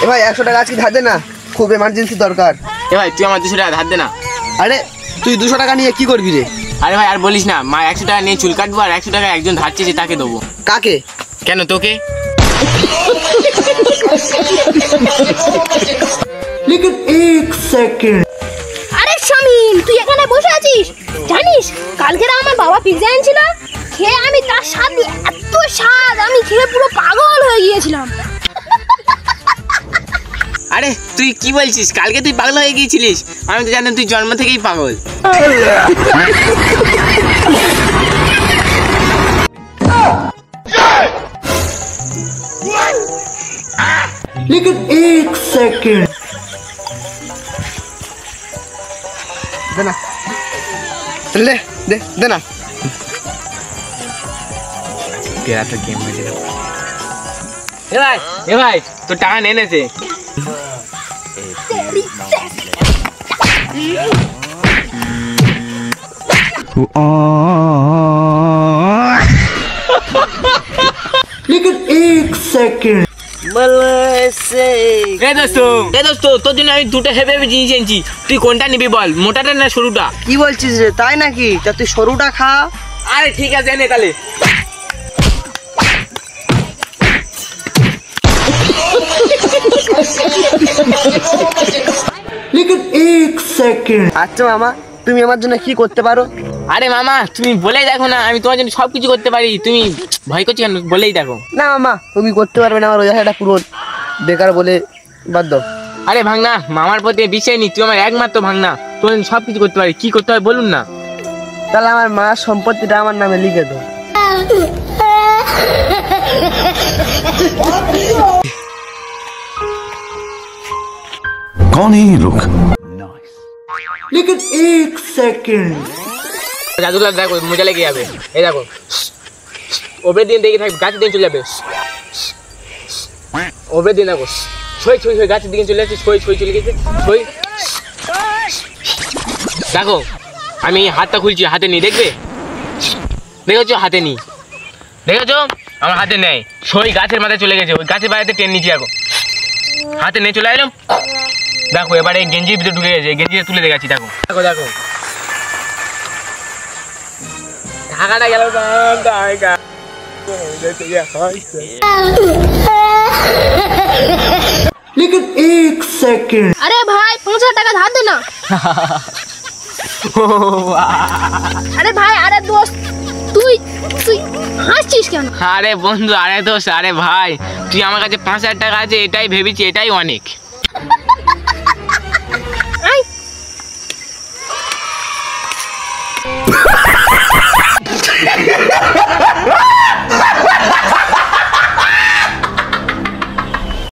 এ ভাই 100 টাকা আজকে ধার দে না, খুব এমার্জেন্সি দরকার। এ ভাই তুই আমার 200 টাকা ধার দে না। আরে তুই 200 টাকা নিয়ে কি করবি রে? আরে ভাই আর বলিস না, মা 100 টাকা নিয়ে চুল কাটবো আর 100 টাকা একজন ধার চেয়েছে তাকে দেবো। কাকে? কেন তোকে? लेकिन 1 सेकंड। আরে শামিম, তুই এখানে বসে আছিস? জানিস কালকে আমার বাবা পিৎজা এনেছিল, খেয়ে আমি তার স্বাদ এত স্বাদ, আমি খেয়ে পুরো পাগল হয়ে গিয়েছিলাম। আরে তুই কি বলছিস? কালকে তুই পাগল হয়ে গিয়েছিলিস? আমি তো জানতাম তুই জন্ম থেকেই পাগল। लेकिन 1 सेकंड। দে না, ले दे दे ना। तेरा तो गेम में चला। ए भाई तो टाका नहीं नेছে। लेकिन 1 सेकंड। এ দোস্ত তোর জন্য আমি দুটো হেভি হেভি জিনিস এনেছি, তুই কোনটা নিবি বল, মোটাটা না সরুটা? কি বলছিস রে, তাই নাকি? তা তুই সরুটা খা। আরে ঠিক আছে নে তাহলে। लेकिन 1 सेकंड। আচ্ছা মামা, তুমি আমার জন্য কি করতে পারো? আরে মামা তুমি বলেই দেখো না, আমি তোমার জন্য সবকিছু করতে পারি, তুমি ভয় করছো কেন? বলেই দেখো। না মামা, তুমি করতে পারবে না, আমার ওই আশাটা পুরো বেকার বলে বাদ দাও। আরে ভাঙনা, মামার প্রতি বিশ্বাস নেই, তুই আমার একমাত্র ভাঙনা, তোর সব কিছু করতে পারি। কি করতে হয় বলুন না? তাহলে আমার মার সম্পত্তিটা আমার নামে লিখে দাও। कौन है ये लोग? लेकिन 1 सेकंड। জাদুলার দেখো মজা লেগে যাবে। এই দেখো ওপরে দিন দেখে থাকবে, গাছের দিকে চলে যাবে। ওপরে দিন দেখো ছই ছই ছই গাছের দিকে চলে যাচ্ছে, ছই ছই চলে গেছে, ছই। দেখো আমি হাতটা খুলছি, হাতে নি, দেখবে? দেখেছো হাতে নি, দেখেছো আমার হাতে নেই, ছই গাছের মাথায় চলে গেছে, ওই গাছের বাইরে টেন নিচ্ছি। দেখো হাতে নিয়ে চলে এলাম। দেখো এবারে গেঞ্জির ভিতরে ঢুকে গেছে, গেঞ্জিটা তুলে দেখাচ্ছি। দেখো দেখো দেখো টাকাটা গেল। लेकिन 1 सेकंड। আরে ভাই 5000 টাকা ধার দে না। আরে ভাই, আরে দোস্ত, তুই তুই হাসছিস কেন? আরে বন্ধু, আরে দোষ, আরে ভাই তুই আমার কাছে 5000 টাকা আছে এটাই ভেবেছি, এটাই অনেক। আই